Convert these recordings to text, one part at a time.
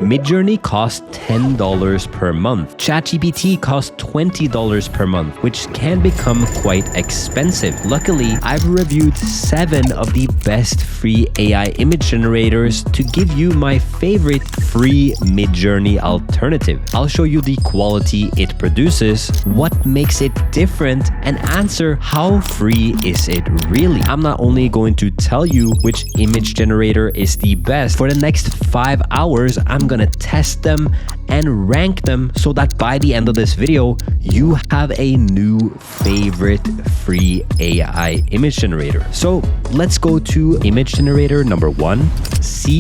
Midjourney costs $10 per month. ChatGPT costs $20 per month, which can become quite expensive. Luckily, I've reviewed 7 of the best free AI image generators to give you my favorite free Midjourney alternative. I'll show you the quality it produces, what makes it different, and answer how free is it really. I'm not only going to tell you which image generator is the best. For the next 5 hours, I'm gonna test them and rank them so that by the end of this video, you have a new favorite free AI image generator. So let's go to image generator number 1,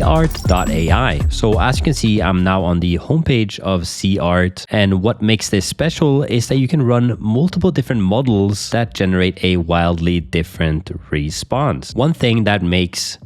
cart.ai. So as you can see, I'm now on the homepage of cart, and what makes this special is that you can run multiple different models that generate a wildly different response. One thing that makes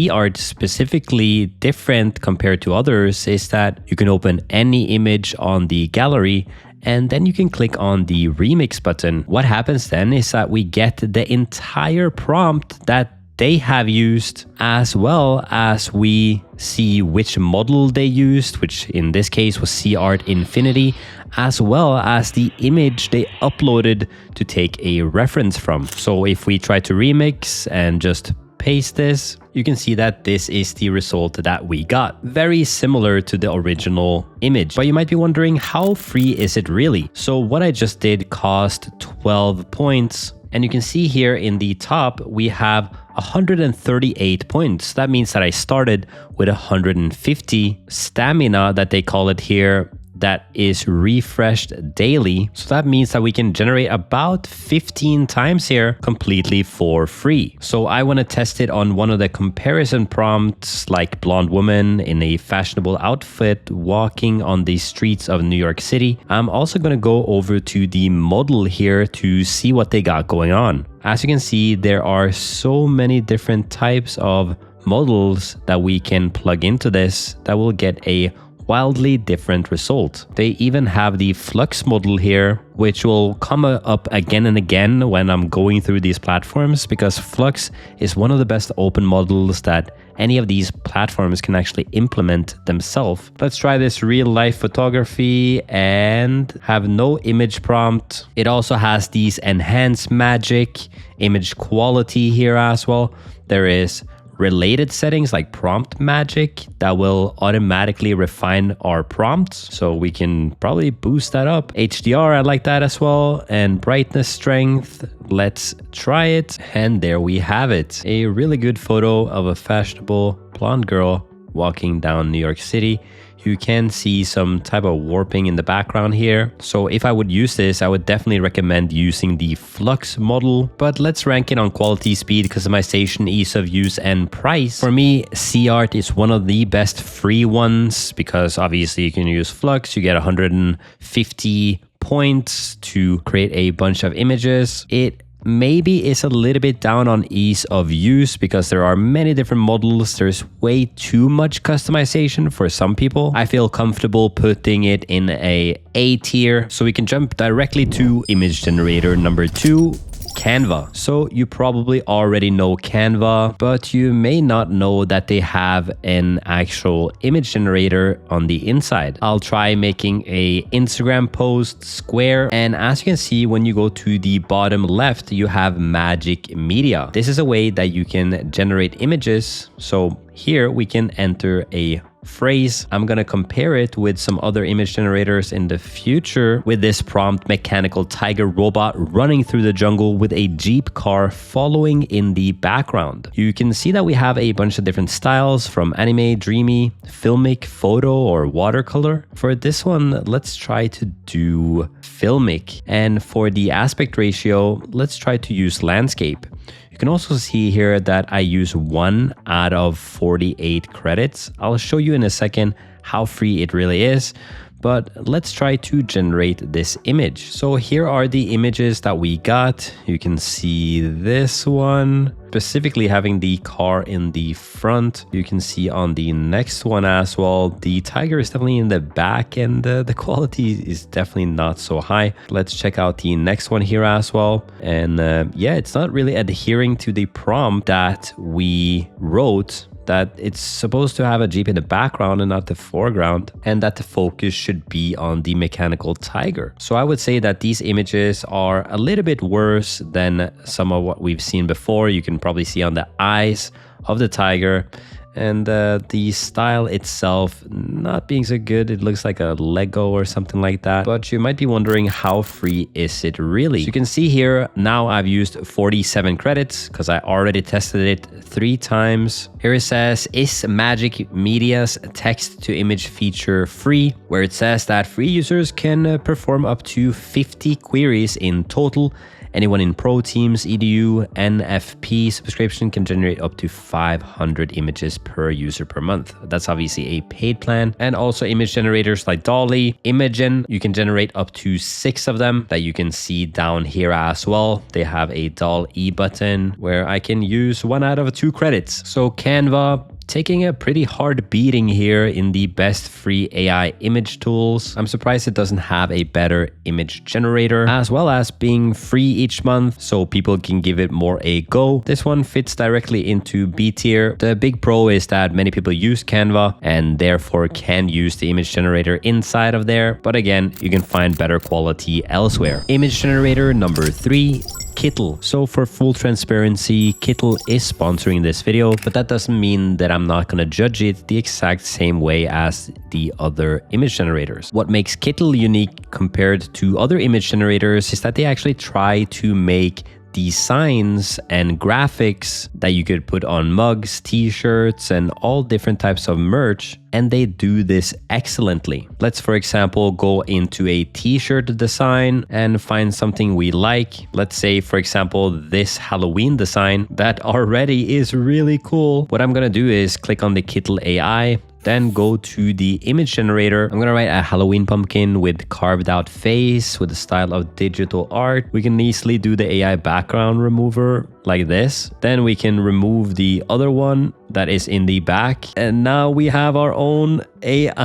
cart specifically different compared to others is that you can open any image on the gallery and then you can click on the remix button. What happens then is that we get the entire prompt that they have used, as well as we see which model they used, which in this case was cart Infinity, as well as the image they uploaded to take a reference from. So if we try to remix and just paste this, you can see that this is the result that we got. Very similar to the original image. But you might be wondering, how free is it really? So what I just did cost 12 points. And you can see here in the top, we have 138 points. That means that I started with 150 stamina, that they call it here, that is refreshed daily. So that means that we can generate about 15 times here completely for free. So I want to test it on one of the comparison prompts, like blonde woman in a fashionable outfit walking on the streets of New York City. I'm also going to go over to the model here to see what they got going on. As you can see, there are so many different types of models that we can plug into this that will get a wildly different result. They even have the Flux model here, which will come up again and again when I'm going through these platforms, because Flux is one of the best open models that any of these platforms can actually implement themselves. Let's try this real life photography and have no image prompt. It also has these enhanced magic image quality here as well. There is related settings like prompt magic that will automatically refine our prompts, so we can probably boost that up. HDR, I like that as well, and brightness strength. Let's try it, and there we have it, a really good photo of a fashionable blonde girl walking down New York City. You can see some type of warping in the background here. So if I would use this, I would definitely recommend using the Flux model. But let's rank it on quality, speed, customization, ease of use, and price. For me, cart is one of the best free ones, because obviously you can use Flux. You get 150 points to create a bunch of images. It maybe is a little bit down on ease of use because there are many different models. There's way too much customization for some people. I feel comfortable putting it in A tier. So we can jump directly to image generator number 2, Canva. So you probably already know Canva, but you may not know that they have an actual image generator on the inside. I'll try making a Instagram post square, and as you can see, when you go to the bottom left, you have Magic Media. This is a way that you can generate images. So here we can enter a phrase. I'm gonna compare it with some other image generators in the future with this prompt: mechanical tiger robot running through the jungle with a Jeep car following in the background. You can see that we have a bunch of different styles, from anime, dreamy, filmic, photo, or watercolor. For this one, let's try to do filmic. And for the aspect ratio, let's try to use landscape. You can also see here that I use 1 out of 48 credits. I'll show you in a second how free it really is, but let's try to generate this image. So here are the images that we got. You can see this one, specifically having the car in the front. You can see on the next one as well, the tiger is definitely in the back, and the quality is definitely not so high. Let's check out the next one here as well. And yeah, it's not really adhering to the prompt that we wrote that it's supposed to have a Jeep in the background and not the foreground, and that the focus should be on the mechanical tiger. So I would say that these images are a little bit worse than some of what we've seen before. You can probably see on the eyes of the tiger, and the style itself not being so good. It looks like a Lego or something like that. But you might be wondering, how free is it really? So you can see here, now I've used 47 credits because I already tested it 3 times. Here it says, is Magic Media's text-to-image feature free? Where it says that free users can perform up to 50 queries in total. Anyone in Pro Teams, EDU, NFP subscription can generate up to 500 images per user per month. That's obviously a paid plan. And also image generators like Dolly, Imagen, you can generate up to 6 of them that you can see down here as well. They have a Doll-E button where I can use 1 out of 2 credits. So Canva, taking a pretty hard beating here in the best free AI image tools. I'm surprised it doesn't have a better image generator, as well as being free each month so people can give it more a go. This one fits directly into B tier. The big pro is that many people use Canva and therefore can use the image generator inside of there. But again, you can find better quality elsewhere. Image generator number 3. Kittle. So for full transparency, Kittle is sponsoring this video, but that doesn't mean that I'm not going to judge it the exact same way as the other image generators. What makes Kittle unique compared to other image generators is that they actually try to make designs and graphics that you could put on mugs, t-shirts, and all different types of merch, and they do this excellently. Let's, for example, go into a t-shirt design and find something we like. Let's say, for example, this Halloween design that already is really cool. What I'm gonna do is click on the Kittle AI, then go to the image generator. I'm gonna write a Halloween pumpkin with carved out face with the style of digital art. We can easily do the AI background remover like this. Then we can remove the other one that is in the back. And now we have our own AI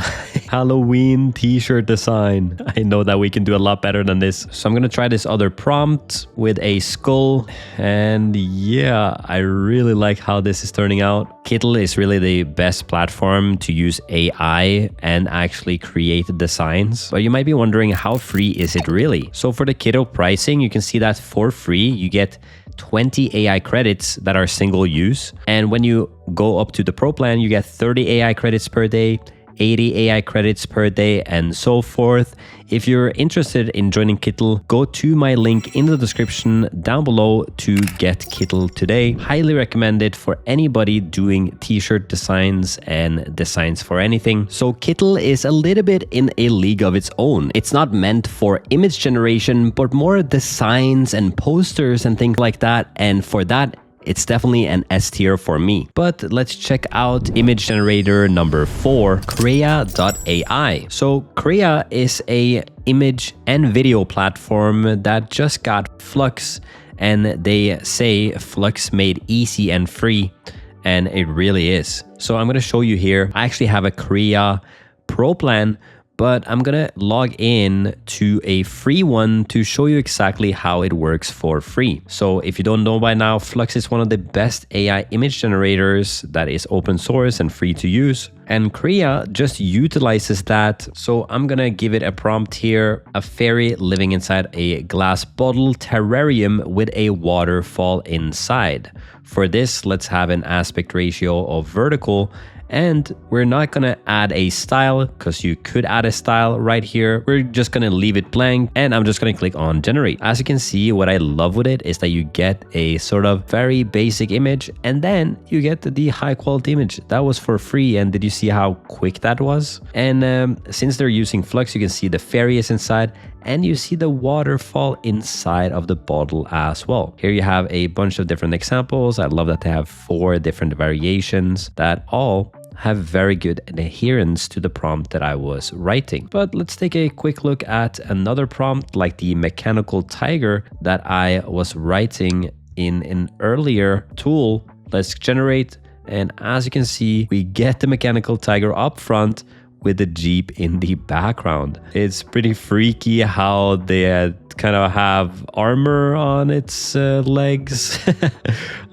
Halloween t-shirt design. I know that we can do a lot better than this. So I'm gonna try this other prompt with a skull. And yeah, I really like how this is turning out. Kittle is really the best platform to use AI and actually create designs. But you might be wondering, how free is it really? So for the Kittle pricing, you can see that for free, you get 20 AI credits that are single use. And when you go up to the Pro plan, you get 30 AI credits per day, 80 AI credits per day, and so forth. If you're interested in joining Kittle, go to my link in the description down below to get Kittle today. Highly recommend it for anybody doing t-shirt designs and designs for anything. So Kittle is a little bit in a league of its own. It's not meant for image generation, but more designs and posters and things like that. And for that, it's definitely an S tier for me. But let's check out image generator number 4, Krea.ai. So Krea is a image and video platform that just got Flux, and they say Flux made easy and free, and it really is. So I'm gonna show you here. I actually have a Krea Pro plan, but I'm gonna log in to a free one to show you exactly how it works for free. So if you don't know by now, Flux is one of the best AI image generators that is open source and free to use. And Krea just utilizes that. So I'm gonna give it a prompt here: a fairy living inside a glass bottle terrarium with a waterfall inside. For this, let's have an aspect ratio of vertical. And we're not gonna add a style because you could add a style right here. We're just gonna leave it blank, and I'm just gonna click on generate. As you can see, what I love with it is that you get a sort of very basic image, and then you get the high quality image. That was for free, and did you see how quick that was? And since they're using Flux, you can see the fairy is inside, and you see the waterfall inside of the bottle as well. Here you have a bunch of different examples. I love that they have 4 different variations that all have very good adherence to the prompt that I was writing. But let's take a quick look at another prompt like the mechanical tiger that I was writing in an earlier tool. Let's generate, and as you can see, we get the mechanical tiger up front with the Jeep in the background. It's pretty freaky how they kind of have armor on its legs.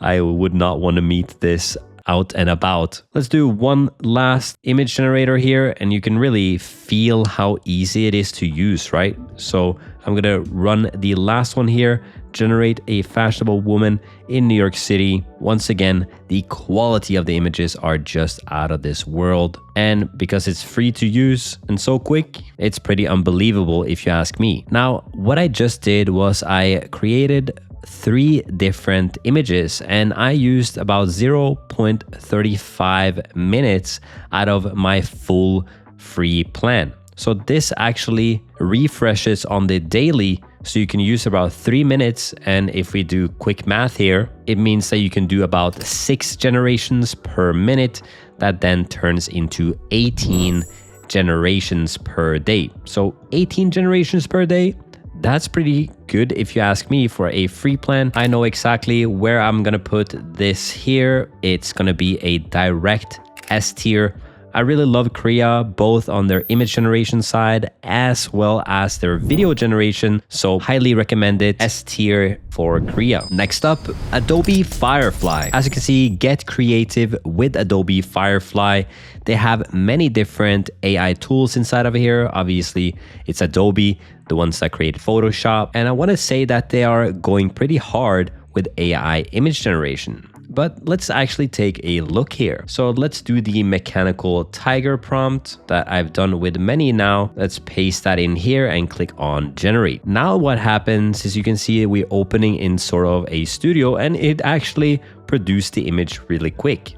I would not want to meet this out and about. Let's do one last image generator here, and you can really feel how easy it is to use, right? So I'm gonna run the last one here, generate a fashionable woman in New York City. Once again, the quality of the images are just out of this world. And because it's free to use and so quick, it's pretty unbelievable if you ask me. Now, what I just did was I created 3 different images, and I used about 0.35 minutes out of my full free plan. So this actually refreshes on the daily, so you can use about 3 minutes. And if we do quick math here, it means that you can do about 6 generations per minute. That then turns into 18 generations per day. So 18 generations per day, that's pretty good if you ask me for a free plan. I know exactly where I'm gonna put this here. It's gonna be a direct S tier. I really love Korea, both on their image generation side as well as their video generation. So highly recommend it. S tier for Korea. Next up, Adobe Firefly. As you can see, get creative with Adobe Firefly. They have many different AI tools inside of here. Obviously, it's Adobe, the ones that create Photoshop. And I want to say that they are going pretty hard with AI image generation. But let's actually take a look here. So let's do the mechanical tiger prompt that I've done with many now. Let's paste that in here and click on generate. Now what happens is you can see we're opening in sort of a studio, and it actually produced the image really quick.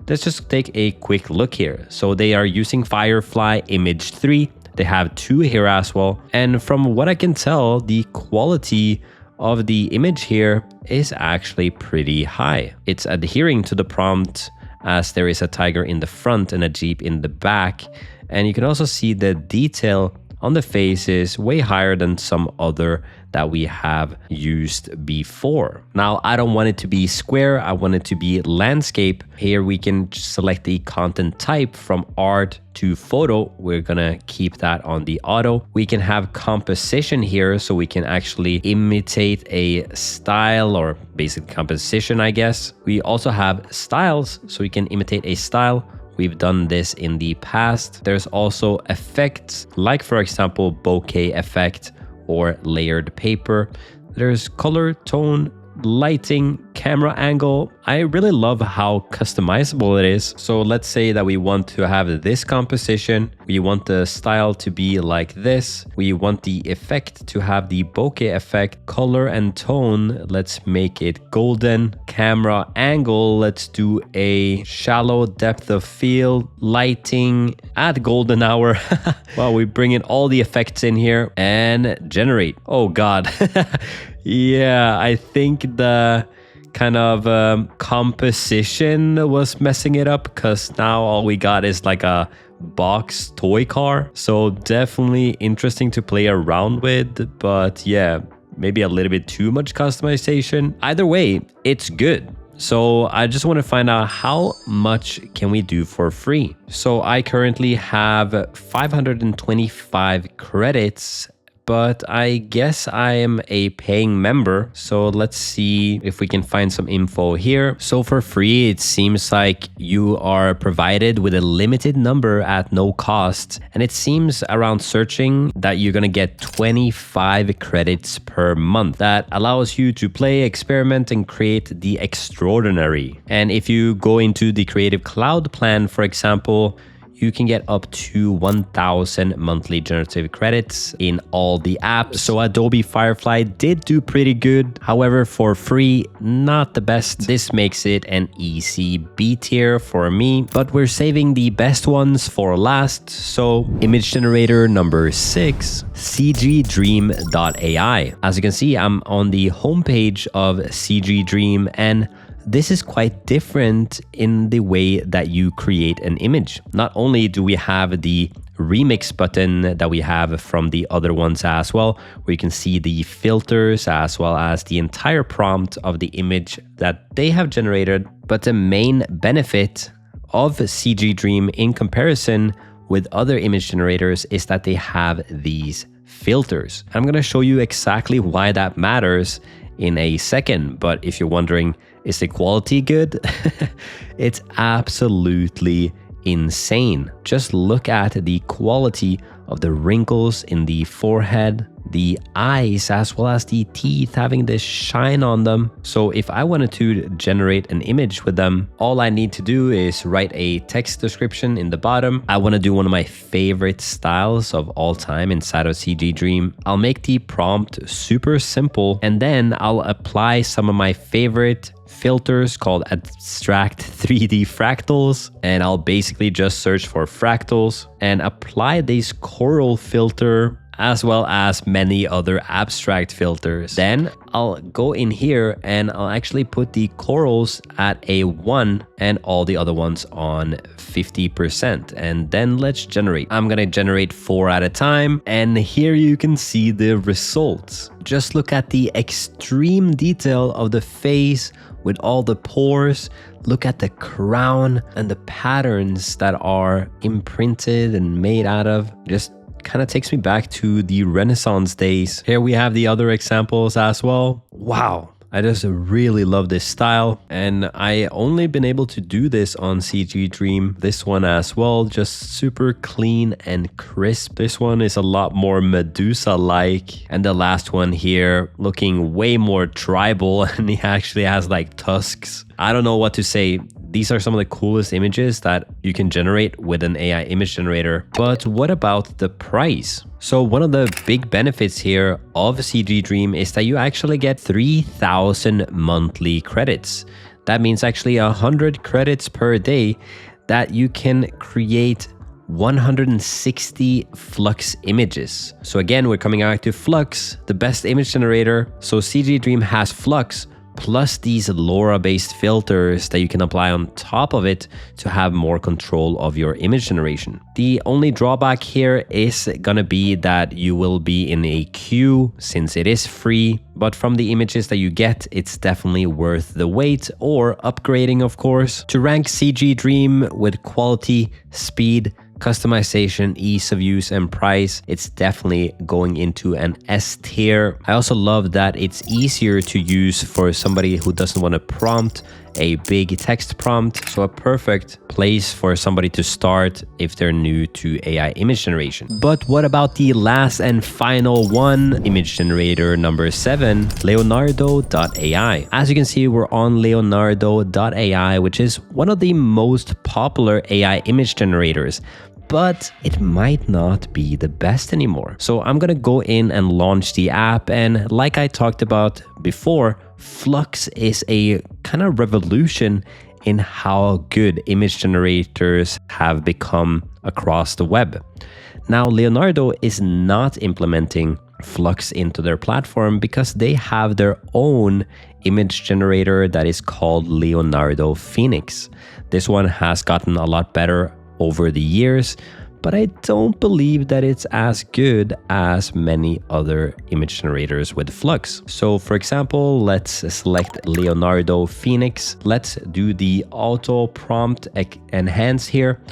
Let's just take a quick look here. So they are using Firefly Image 3. They have 2 here as well. And from what I can tell, the quality of the image here is actually pretty high. It's adhering to the prompt, as there is a tiger in the front and a jeep in the back. And you can also see the detail on the face is way higher than some other that we have used before. Now, I don't want it to be square. I want it to be landscape. Here we can select the content type from art to photo. We're gonna keep that on the auto. We can have composition here, so we can actually imitate a style, or basic composition, I guess. We also have styles, so we can imitate a style. We've done this in the past. There's also effects, like for example, bokeh effect or layered paper. There's color, tone, lighting, camera angle. I really love how customizable it is. So let's say that we want to have this composition. We want the style to be like this. We want the effect to have the bokeh effect. Color and tone, let's make it golden. Camera angle, let's do a shallow depth of field. Lighting at golden hour. Well, we bring in all the effects in here and generate. Oh God. Yeah, I think the kind of composition was messing it up, because now all we got is like a box toy car. So definitely interesting to play around with, but yeah, maybe a little bit too much customization. Either way, it's good. So I just want to find out how much can we do for free. So I currently have 525 credits, but I guess I am a paying member. So let's see if we can find some info here. So for free, it seems like you are provided with a limited number at no cost. And it seems around searching that you're gonna get 25 credits per month. That allows you to play, experiment, and create the extraordinary. And if you go into the Creative Cloud plan, for example, you can get up to 1,000 monthly generative credits in all the apps. So Adobe Firefly did do pretty good. However, for free, not the best. This makes it an easy B tier for me, but we're saving the best ones for last. So image generator number 6, cgdream.ai. As you can see, I'm on the homepage of CGDream, and this is quite different in the way that you create an image. Not only do we have the remix button that we have from the other ones as well, where you can see the filters as well as the entire prompt of the image that they have generated. But the main benefit of CGDream in comparison with other image generators is that they have these filters. I'm going to show you exactly why that matters in a second. But if you're wondering Is the quality good? It's absolutely insane. Just look at the quality of the wrinkles in the forehead, the eyes, as well as the teeth having this shine on them. So if I wanted to generate an image with them, all I need to do is write a text description in the bottom. I want to do one of my favorite styles of all time inside of CG Dream. I'll make the prompt super simple, and then I'll apply some of my favorite filters called abstract 3D fractals, and I'll basically just search for fractals and apply this coral filter as well as many other abstract filters. Then I'll go in here and I'll actually put the corals at a 1 and all the other ones on 50%. And then let's generate. I'm gonna generate 4 at a time, and here you can see the results. Just look at the extreme detail of the face with all the pores. Look at the crown and the patterns that are imprinted and made out of. Just kind of takes me back to the Renaissance days. Here we have the other examples as well. Wow, I just really love this style, and I only been able to do this on CG Dream. This one as well, just super clean and crisp. This one is a lot more Medusa-like, and the last one here looking way more tribal, and he actually has like tusks. I don't know what to say. These are some of the coolest images that you can generate with an AI image generator. But what about the price? So one of the big benefits here of CG Dream is that you actually get 3,000 monthly credits. That means actually 100 credits per day that you can create 160 Flux images. So again, we're coming out to Flux, the best image generator. So CG Dream has Flux, plus these LoRa-based filters that you can apply on top of it to have more control of your image generation. The only drawback here is gonna be that you will be in a queue since it is free, but from the images that you get, it's definitely worth the wait or upgrading, of course. To rank CG Dream with quality, speed, customization, ease of use, and price, it's definitely going into an S tier. I also love that it's easier to use for somebody who doesn't want to prompt a big text prompt. So a perfect place for somebody to start if they're new to AI image generation. But what about the last and final one, image generator number 7, Leonardo.ai. As you can see, we're on Leonardo.ai, which is one of the most popular AI image generators, but it might not be the best anymore. So I'm gonna go in and launch the app, and like I talked about before, Flux is a kind of revolution in how good image generators have become across the web. Now, Leonardo is not implementing Flux into their platform because they have their own image generator that is called Leonardo Phoenix. This one has gotten a lot better over the years, but I don't believe that it's as good as many other image generators with Flux. So for example, let's select Leonardo Phoenix. Let's do the auto prompt enhance here.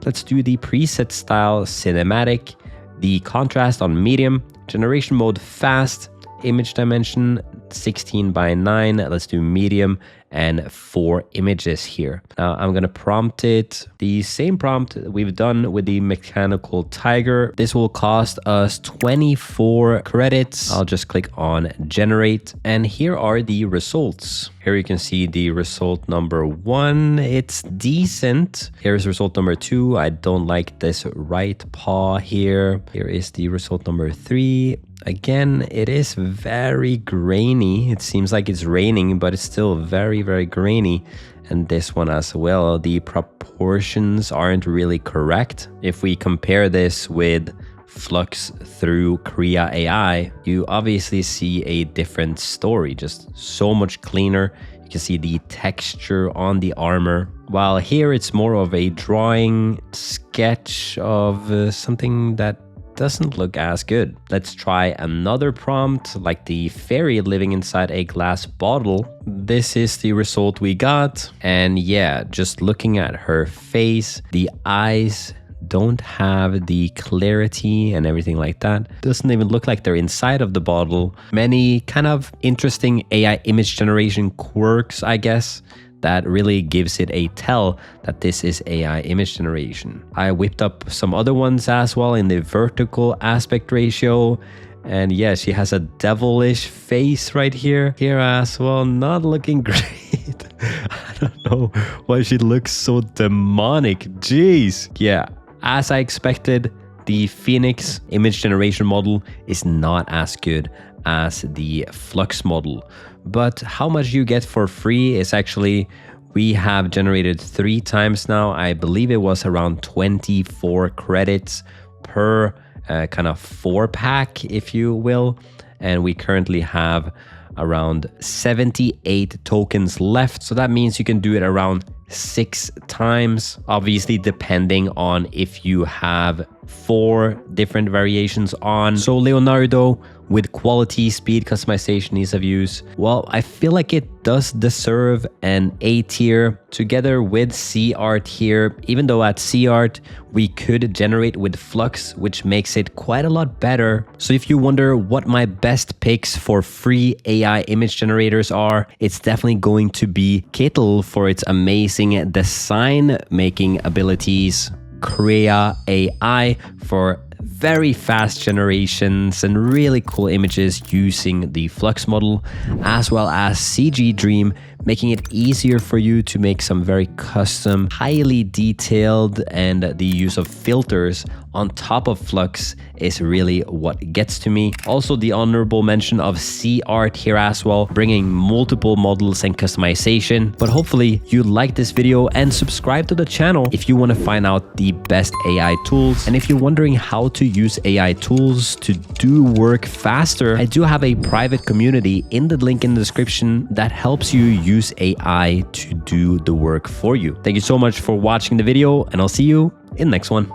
Let's do the preset style cinematic, the contrast on medium, generation mode fast, image dimension 16:9. Let's do medium and 4 images here. Now I'm gonna prompt it the same prompt we've done with the mechanical tiger. This will cost us 24 credits. I'll just click on generate, and here are the results. Here you can see the result number 1. It's decent. Here's result number 2. I don't like this right paw here. Here is the result number 3. Again, it is very grainy. It seems like it's raining, but it's still very, very grainy. And this one as well, the proportions aren't really correct. If we compare this with Flux through Krea AI, you obviously see a different story, just so much cleaner. You can see the texture on the armor. While here it's more of a drawing sketch of something that doesn't look as good. Let's try another prompt, like the fairy living inside a glass bottle. This is the result we got. And yeah, just looking at her face, the eyes, don't have the clarity and everything like that. Doesn't even look like they're inside of the bottle. Many kind of interesting AI image generation quirks, I guess, that really gives it a tell that this is AI image generation. I whipped up some other ones as well in the vertical aspect ratio. And yeah, she has a devilish face right here as well. Not looking great. I don't know why she looks so demonic. Jeez. Yeah, as I expected, the Phoenix image generation model is not as good as the Flux model. But how much you get for free is actually, we have generated 3 times now. I believe it was around 24 credits per kind of 4-pack, if you will. And we currently have around 78 tokens left. So that means you can do it around 6 times, obviously depending on if you have 4 different variations on. So Leonardo with quality, speed, customization, ease of use, well, I feel like it does deserve an A tier together with CArt here, even though at CArt we could generate with Flux, which makes it quite a lot better. So if you wonder what my best picks for free AI image generators are, it's definitely going to be Kittle for its amazing design making abilities, Crea AI for very fast generations and really cool images using the Flux model, as well as CG Dream, making it easier for you to make some very custom, highly detailed, and the use of filters on top of Flux is really what gets to me. Also, the honorable mention of CArt here as well, bringing multiple models and customization. But hopefully you like this video and subscribe to the channel if you want to find out the best AI tools. And if you're wondering how to use AI tools to do work faster, I do have a private community in the link in the description that helps you use AI to do the work for you. Thank you so much for watching the video, and I'll see you in the next one.